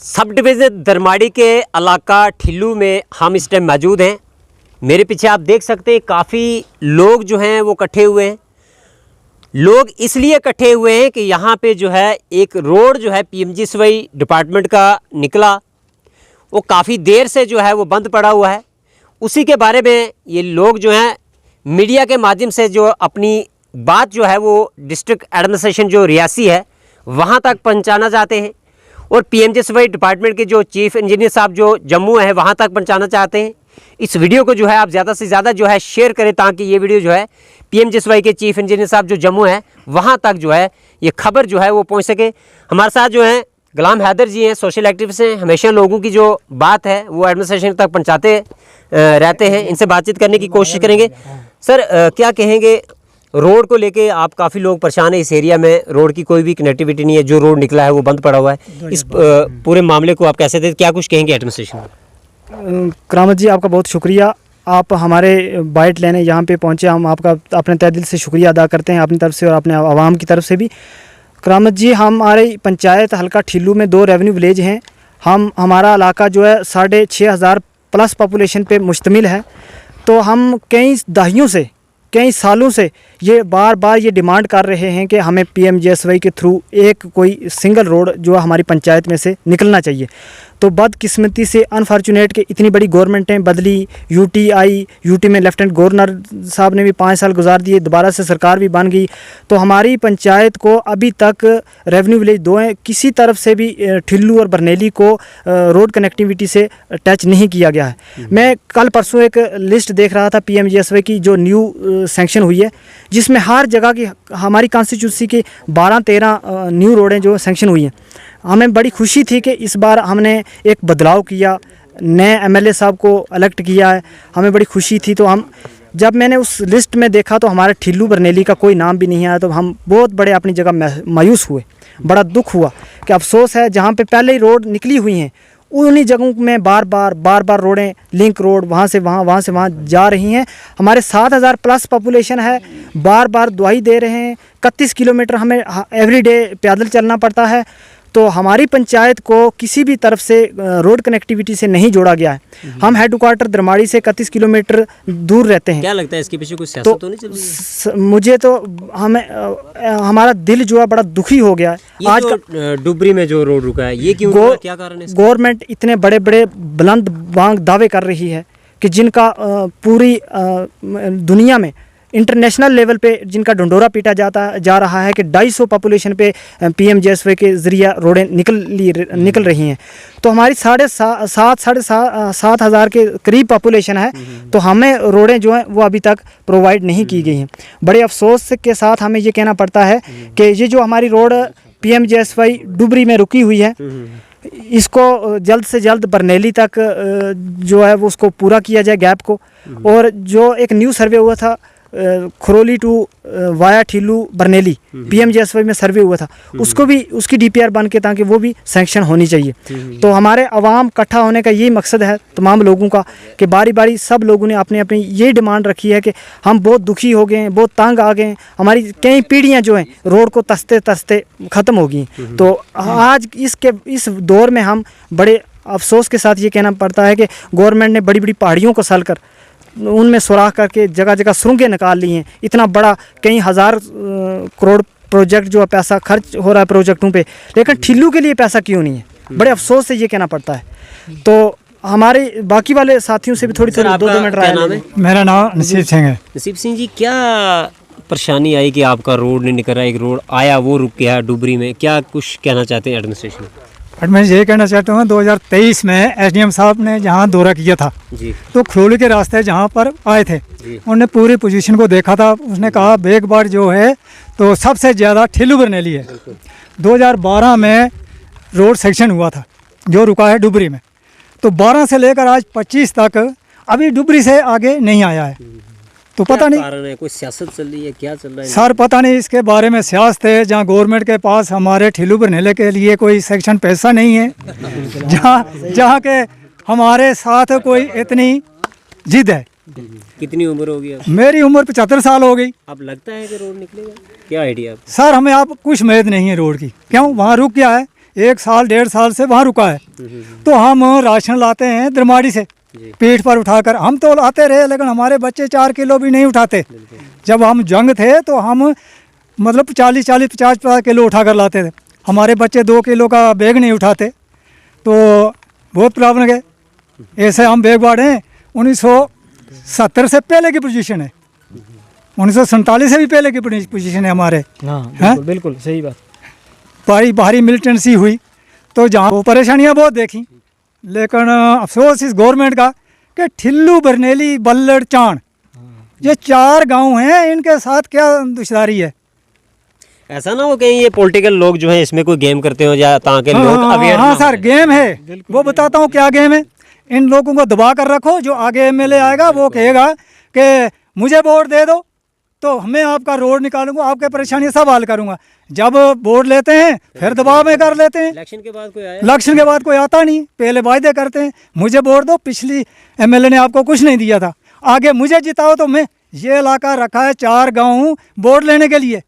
Sub division Darmari के इलाका ठिल्लू में हम इस टाइम मौजूद हैं। मेरे पीछे आप देख सकते हैं काफ़ी लोग जो हैं वो इकट्ठे हुए हैं। लोग इसलिए इकट्ठे हुए हैं कि यहाँ पे जो है एक रोड जो है पीएमजीएसवाई डिपार्टमेंट का निकला, वो काफ़ी देर से जो है वो बंद पड़ा हुआ है। उसी के बारे में ये लोग जो हैं मीडिया के माध्यम से जो अपनी बात जो है वो डिस्ट्रिक्ट एडमिनिस्ट्रेशन जो रियासी है वहाँ तक पहुँचाना चाहते हैं, और पीएमजीएसवाई डिपार्टमेंट के जो चीफ इंजीनियर साहब जो जम्मू है वहाँ तक पहुँचाना चाहते हैं। इस वीडियो को जो है आप ज़्यादा से ज़्यादा जो है शेयर करें, ताकि ये वीडियो जो है पीएमजीएसवाई के चीफ इंजीनियर साहब जो जम्मू है वहाँ तक जो है ये खबर जो है वो पहुँच सके। हमारे साथ जो है गुलाम हैदर जी हैं, सोशल एक्टिविस्ट हैं, हमेशा लोगों की जो बात है वो एडमिनिस्ट्रेशन तक पहुँचाते रहते हैं। इनसे बातचीत करने की कोशिश करेंगे। सर क्या कहेंगे रोड को लेके? आप काफ़ी लोग परेशान है इस एरिया में, रोड की कोई भी कनेक्टिविटी नहीं है, जो रोड निकला है वो बंद पड़ा हुआ है। इस पूरे मामले को आप कैसे देते, क्या कुछ कहेंगे एडमिनिस्ट्रेशन? करामत जी, आपका बहुत शुक्रिया, आप हमारे बाइट लेने यहाँ पे पहुँचे। हम आपका अपने तहे दिल से शुक्रिया अदा करते हैं, अपनी तरफ से और अपने आवाम की तरफ से भी। करामत जी, हमारी पंचायत हल्का ठिल्लू में 2 रेवेन्यू विलेज हैं। हमारा इलाका जो है 6500 प्लस पॉपुलेशन पे मुश्तमिल है। तो हम कई दहाइयों से, कई सालों से ये बार बार ये डिमांड कर रहे हैं कि हमें पीएमजीएसवाई के थ्रू एक कोई सिंगल रोड जो हमारी पंचायत में से निकलना चाहिए। तो बदकिस्मती से अनफॉर्चुनेट कि इतनी बड़ी गवर्नमेंटें बदली, यूटी में लेफ्टिनेंट गवर्नर साहब ने भी 5 साल गुजार दिए, दोबारा से सरकार भी बन गई। तो हमारी पंचायत को अभी तक रेवेन्यू विलेज 2 हैं, किसी तरफ से भी ठिल्लू और बरनेली को रोड कनेक्टिविटी से टच नहीं किया गया है। मैं कल परसों एक लिस्ट देख रहा था पीएमजीएसवाई की जो न्यू सैंक्शन हुई है, जिसमें हर जगह की हमारी कॉन्स्टिट्यूंसी की 12-13 न्यू रोडें जो सैंक्शन हुई हैं। हमें बड़ी खुशी थी कि इस बार हमने एक बदलाव किया, नए एमएलए साहब को इलेक्ट किया है, हमें बड़ी खुशी थी। तो हम जब मैंने उस लिस्ट में देखा तो हमारे ठिल्लू बरनेली का कोई नाम भी नहीं आया, तो हम बहुत बड़े अपनी जगह मायूस हुए, बड़ा दुख हुआ कि अफसोस है जहाँ पे पहले ही रोड निकली हुई हैं उन्हीं जगहों में बार बार रोडें, लिंक रोड वहाँ से वहाँ जा रही हैं। हमारे 7000 प्लस पॉपुलेशन है, बार दुआई दे रहे हैं। 31 किलोमीटर हमें एवरीडे पैदल चलना पड़ता है। तो हमारी पंचायत को किसी भी तरफ से रोड कनेक्टिविटी से नहीं जोड़ा गया है। हम हेडक्वार्टर दरमाड़ी से 31 किलोमीटर दूर रहते हैं। क्या लगता है इसके पीछे कुछ सियासत तो नहीं चल रही है? मुझे तो हमारा दिल जो है बड़ा दुखी हो गया है। आज डुबरी में जो रोड रुका है ये क्यों, क्या कारण है? गवर्नमेंट इतने बड़े बुलंद बांग दावे कर रही है कि जिनका पूरी दुनिया में इंटरनेशनल लेवल पे जिनका ढंढोरा पीटा जा रहा है कि 250 पॉपुलेशन पे पीएमजीएसवाई के ज़रिए रोडें निकल रही हैं। तो हमारी 7,500 के करीब पॉपुलेशन है, तो हमें रोडें जो हैं वो अभी तक प्रोवाइड नहीं की गई हैं। बड़े अफसोस के साथ हमें ये कहना पड़ता है कि ये जो हमारी रोड पीएमजीएसवाई डुबरी में रुकी हुई है, इसको जल्द से जल्द बरनेली तक जो है वो उसको पूरा किया जाए गैप को। और जो एक न्यू सर्वे हुआ था खरोली टू वाया ठिल्लू बरनेली, पीएमजीएसवाई में सर्वे हुआ था, उसको भी उसकी डीपीआर बन के ताकि वो भी सैंक्शन होनी चाहिए। तो हमारे अवाम इकट्ठा होने का यही मकसद है तमाम लोगों का कि बारी बारी सब लोगों ने अपनी अपनी ये डिमांड रखी है कि हम बहुत दुखी हो गए हैं, बहुत तंग आ गए हैं, हमारी कई पीढ़ियाँ जो हैं रोड को तसते ख़त्म हो गई। तो आज इस दौर में हम बड़े अफसोस के साथ ये कहना पड़ता है कि गवर्नमेंट ने बड़ी बड़ी पहाड़ियों को सल कर उनमें सुराख करके जगह जगह सुरंगें निकाल ली हैं। इतना बड़ा कई हज़ार करोड़ प्रोजेक्ट जो पैसा खर्च हो रहा है प्रोजेक्टों पे, लेकिन ठिल्लू के लिए पैसा क्यों नहीं है? बड़े अफसोस से ये कहना पड़ता है। तो हमारे बाकी वाले साथियों से भी थोड़ी 2 मिनट राय लें। मेरा नाम नसीब सिंह है। नसीब सिंह जी, क्या परेशानी आई कि आपका रोड नहीं निकल रहा? एक रोड आया वो रुक गया डुबरी में, क्या कुछ कहना चाहते हैं एडमिनिस्ट्रेशन? मैं ये कहना चाहता हूँ 2023 में एसडीएम साहब ने जहाँ दौरा किया था जी, तो खरोली के रास्ते जहाँ पर आए थे उन्होंने पूरी पोजीशन को देखा था। उसने कहा एक बार जो है तो सबसे ज़्यादा ठिल्लू बरनेली है। 2012 में रोड सेक्शन हुआ था जो रुका है डुबरी में, तो 12 से लेकर आज 25 तक अभी डुबरी से आगे नहीं आया है। तो पता नहीं कारण है, कोई सियासत चल रही है, क्या चल रहा है सर? पता नहीं इसके बारे में सियासत है। जहाँ गवर्नमेंट के पास हमारे ठिल्लू बरनेले के लिए कोई सेक्शन पैसा नहीं है, जहाँ के हमारे साथ कोई इतनी जिद है। कितनी उम्र होगी अब? मेरी उम्र 75 साल हो गई। अब लगता है कि रोड निकलेगा? क्या आइडिया? सर हमें आप कुछ उम्मीद नहीं है रोड की। क्यों? वहाँ रुक गया है, 1 साल 1.5 साल से वहाँ रुका है। तो हम राशन लाते हैं दरमाड़ी से पीठ पर उठाकर, हम तो लाते रहे लेकिन हमारे बच्चे 4 किलो भी नहीं उठाते। जब हम जंग थे तो हम मतलब 40-50 किलो उठा कर लाते थे, हमारे बच्चे 2 किलो का बैग नहीं उठाते। तो बहुत प्रॉब्लम है। ऐसे हम बैग बाढ़े 1970 से पहले की पोजीशन है, 1947 से भी पहले की पोजीशन है हमारे। हाँ हैं? बिल्कुल सही बात। बाहरी मिलिटेंसी हुई तो जहाँ वो परेशानियाँ बहुत देखी, लेकिन अफसोस इस गवर्नमेंट का कि ठिल्लू, बरनेली, बल्लड़, चाण, ये 4 गांव हैं, इनके साथ क्या दुश्वारी है। ऐसा ना हो कहीं ये पॉलिटिकल लोग जो हैं इसमें कोई गेम करते हो या ताकि लोग अवेयर हाँ सर, गेम है, वो बताता हूँ क्या गेम है। इन लोगों को दबा कर रखो, जो आगे एमएलए आएगा वो कहेगा कि मुझे वोट दे दो तो मैं आपका रोड निकालूंगा, आपके परेशानी सब हल करूंगा। जब वोट लेते हैं फिर दबाव में कर लेते हैं। इलेक्शन के बाद कोई आया? इलेक्शन के बाद कोई आता नहीं, पहले वायदे करते हैं मुझे वोट दो, पिछली एमएलए ने आपको कुछ नहीं दिया था, आगे मुझे जिताओ तो मैं। ये इलाका रखा है 4 गाँव वोट लेने के लिए,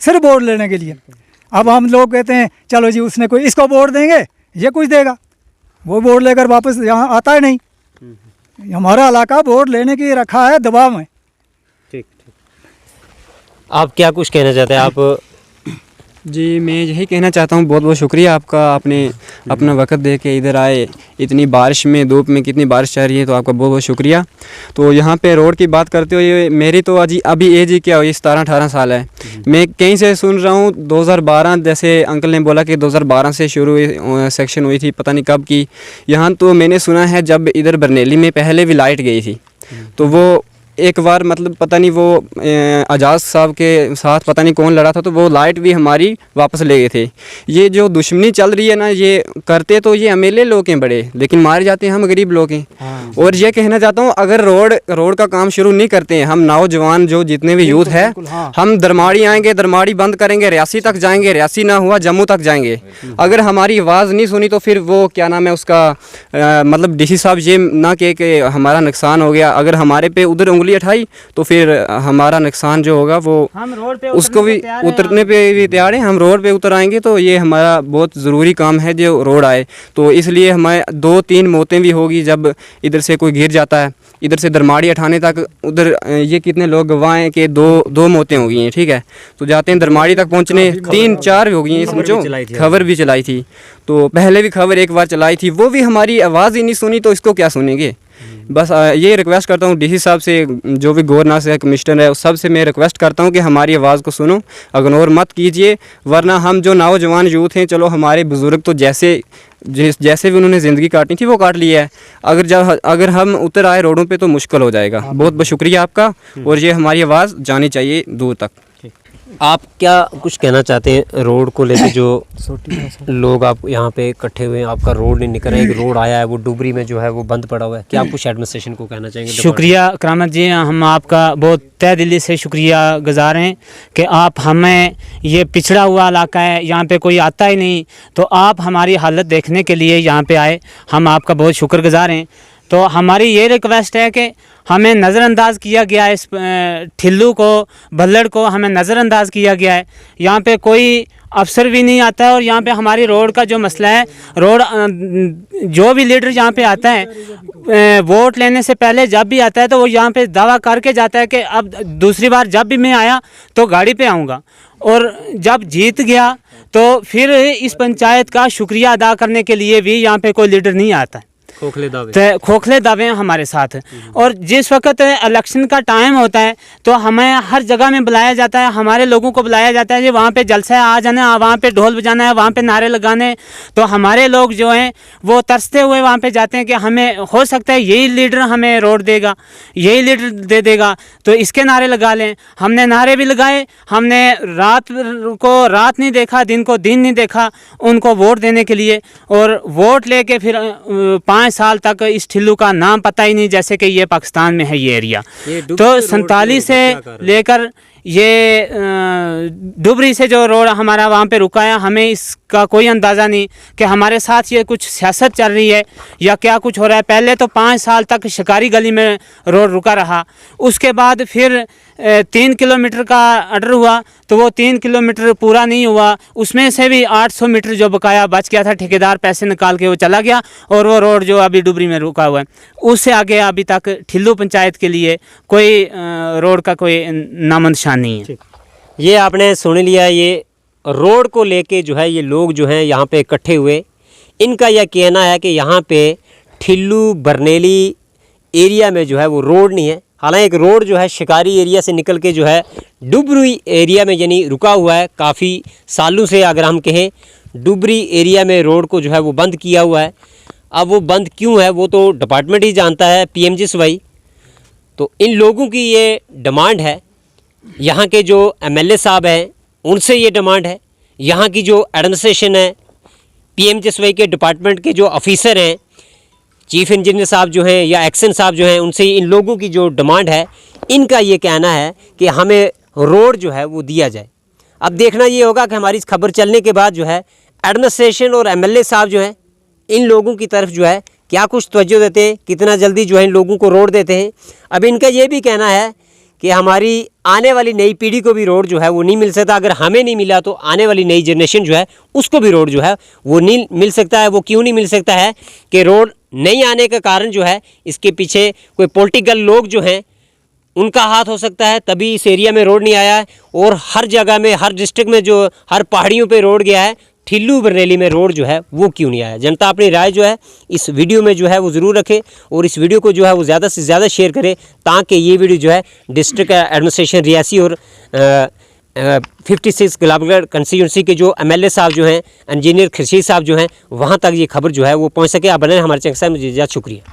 सिर्फ वोट लेने के लिए। अब हम लोग कहते हैं चलो जी उसने कोई, इसको वोट देंगे ये कुछ देगा, वो वोट लेकर वापस यहाँ आता ही नहीं। हमारा इलाका वोट लेने की रखा है दबाव में। ठीक ठीक, आप क्या कुछ कहना चाहते हैं? आप जी मैं यही कहना चाहता हूँ, बहुत बहुत शुक्रिया आपका, आपने अपना वक्त दे के इधर आए, इतनी बारिश में, धूप में कितनी बारिश चल रही है, तो आपका बहुत बहुत शुक्रिया। तो यहाँ पे रोड की बात करते हुए मेरी तो अभी एज ही क्या हुई, 17-18 साल है। मैं कहीं से सुन रहा हूँ 2012, जैसे अंकल ने बोला कि 2012 से शुरू सेक्शन हुई थी, पता नहीं कब की। यहाँ तो मैंने सुना है जब इधर बरनेली में पहले भी लाइट गई थी, तो वो एक बार मतलब पता नहीं वो आजाद साहब के साथ पता नहीं कौन लड़ा था, तो वो लाइट भी हमारी वापस ले गए थे। ये जो दुश्मनी चल रही है ना, ये करते तो ये अमीर लोग हैं बड़े, लेकिन मारे जाते हैं हम गरीब लोग हैं। और ये कहना चाहता हूँ, अगर रोड का काम शुरू नहीं करते हैं हम नौजवान, जो जितने भी यूथ है, हम दरमाड़ी आएंगे, दरमाड़ी बंद करेंगे, रियासी तक जाएंगे, रियासी ना हुआ जम्मू तक जाएंगे। अगर हमारी आवाज़ नहीं सुनी तो फिर वो क्या नाम है उसका, मतलब डीसी साहब ये ना कहे कि हमारा नुकसान हो गया, अगर हमारे पे उधर उंगली उठाई तो फिर हमारा नुकसान जो होगा वो हम रोड पे उसको भी उतरने पे भी तैयार हैं। हम रोड पे उतर आएंगे तो ये हमारा बहुत ज़रूरी काम है जो रोड आए। तो इसलिए हमारे 2-3 मौतें भी होगी जब इधर से कोई गिर जाता है, इधर से दरमाड़ी उठाने तक उधर ये कितने लोग गवाह हैं कि 2 मौतें हो गई हैं। ठीक है, तो जाते हैं दरमाड़ी तक पहुंचने 3-4 हो गई हैं, समझो खबर भी चलाई थी। तो पहले भी खबर एक बार चलाई थी, वो भी हमारी आवाज़ ही नहीं सुनी, तो इसको क्या सुनेंगे। बस ये रिक्वेस्ट करता हूँ डीसी साहब से, जो भी गवर्नर से कमिश्नर है, उस सब से मैं रिक्वेस्ट करता हूँ कि हमारी आवाज़ को सुनो, इग्नोर मत कीजिए। वरना हम जो नौजवान यूथ हैं, चलो हमारे बुज़ुर्ग तो जैसे भी उन्होंने ज़िंदगी काटनी थी वो काट ली है, अगर हम उतर आए रोडों पे तो मुश्किल हो जाएगा। बहुत बहुत शुक्रिया आपका, और ये हमारी आवाज़ जानी चाहिए दूर तक। आप क्या कुछ कहना चाहते हैं रोड को लेकर? जो लोग आप यहाँ पे इकट्ठे हुए हैं, आपका रोड नहीं निकल रहा है, एक रोड आया है वो डुबरी में जो है वो बंद पड़ा हुआ है, क्या आप कुछ एडमिनिस्ट्रेशन को कहना चाहेंगे? शुक्रिया करामत जी, हम आपका बहुत तहे दिली से शुक्रिया गुजार हैं कि आप हमें, ये पिछड़ा हुआ इलाका है, यहाँ पे कोई आता ही नहीं, तो आप हमारी हालत देखने के लिए यहाँ पे आए, हम आपका बहुत शुक्रगुजार हैं। तो हमारी ये रिक्वेस्ट है कि हमें नज़रअंदाज किया गया है, इस ठिल्लू को, भल्लड़ को हमें नज़रअंदाज किया गया है। यहाँ पे कोई अफसर भी नहीं आता है, और यहाँ पे हमारी रोड का जो मसला है, रोड जो भी लीडर यहाँ पे आता है वोट लेने से पहले जब भी आता है तो वो यहाँ पे दावा करके जाता है कि अब दूसरी बार जब भी मैं आया तो गाड़ी पे आऊँगा, और जब जीत गया तो फिर इस पंचायत का शुक्रिया अदा करने के लिए भी यहाँ पे कोई लीडर नहीं आता है। खोखले दावे हैं हमारे साथ। और जिस वक्त इलेक्शन का टाइम होता है तो हमें हर जगह में बुलाया जाता है, हमारे लोगों को बुलाया जाता है कि वहाँ पे जलसा है, आ जाना, वहाँ पे ढोल बजाना है, वहाँ पे नारे लगाने। तो हमारे लोग जो हैं वो तरसते हुए वहाँ पे जाते हैं कि हमें हो सकता है यही लीडर हमें रोड देगा, यही लीडर दे देगा, तो इसके नारे लगा लें। हमने नारे भी लगाए, हमने रात को रात नहीं देखा, दिन को दिन नहीं देखा उनको वोट देने के लिए, और वोट लेके फिर 5 साल तक इस ठिल्लू का नाम पता ही नहीं, जैसे कि ये पाकिस्तान में है ये एरिया। तो 47 से लेकर ये डुबरी से जो रोड हमारा वहाँ पे रुका है, हमें इसका कोई अंदाज़ा नहीं कि हमारे साथ ये कुछ सियासत चल रही है या क्या कुछ हो रहा है। पहले तो 5 साल तक शिकारी गली में रोड रुका रहा, उसके बाद फिर 3 किलोमीटर का ऑर्डर हुआ तो वो 3 किलोमीटर पूरा नहीं हुआ, उसमें से भी 800 मीटर जो बकाया बच गया था, ठेकेदार पैसे निकाल के वो चला गया और वो रोड जो अभी डुबरी में रुका हुआ है, उससे आगे अभी तक ठिल्लू पंचायत के लिए कोई रोड का कोई नामो निशान नहीं है। ये आपने सुन लिया, ये रोड को लेके जो है ये लोग जो हैं यहाँ पे इकट्ठे हुए, इनका यह कहना है कि यहाँ पे ठिल्लू बरनेली एरिया में जो है वो रोड नहीं है। हालांकि एक रोड जो है शिकारी एरिया से निकल के जो है डुबरी एरिया में यानी रुका हुआ है काफ़ी सालों से। अगर हम कहें डुबरी एरिया में रोड को जो है वो बंद किया हुआ है। अब वो बंद क्यों है वो तो डिपार्टमेंट ही जानता है, PMGSY। तो इन लोगों की ये डिमांड है, यहाँ के जो MLA साहब हैं उनसे ये डिमांड है, यहाँ की जो एडमिनिस्ट्रेशन है, PMGSY के डिपार्टमेंट के जो ऑफिसर हैं, चीफ इंजीनियर साहब जो हैं या एक्शन साहब जो हैं, उनसे इन लोगों की जो डिमांड है, इनका ये कहना है कि हमें रोड जो है वो दिया जाए। अब देखना ये होगा कि हमारी इस खबर चलने के बाद जो है एडमिनिस्ट्रेशन और MLA साहब जो हैं इन लोगों की तरफ जो है क्या कुछ तवज्जो देते हैं, कितना जल्दी जो है इन लोगों को रोड देते हैं। अब इनका ये भी कहना है कि हमारी आने वाली नई पीढ़ी को भी रोड जो है वो नहीं मिल सकता। अगर हमें नहीं मिला तो आने वाली नई जनरेशन जो है उसको भी रोड जो है वो नहीं मिल सकता है। वो क्यों नहीं मिल सकता है कि रोड नहीं आने का कारण जो है इसके पीछे कोई पॉलिटिकल लोग जो हैं उनका हाथ हो सकता है, तभी इस एरिया में रोड नहीं आया है। और हर जगह में, हर डिस्ट्रिक्ट में जो हर पहाड़ियों पे रोड गया है, ठिल्लू बरनेली में रोड जो है वो क्यों नहीं आया। जनता अपनी राय जो है इस वीडियो में जो है वो ज़रूर रखे और इस वीडियो को जो है वो ज़्यादा से ज़्यादा शेयर करे, ताकि ये वीडियो जो है डिस्ट्रिक्ट एडमिनिस्ट्रेशन रियासी और 56 गुलाबगढ़ कंस्टिट्यूंसी के जो MLA साहब जो हैं, इंजीनियर खुर्शीद साहब जो हैं, वहाँ तक ये खबर जो है वो पहुँच सके। आप बने हमारे चैनल से, मुझे शुक्रिया।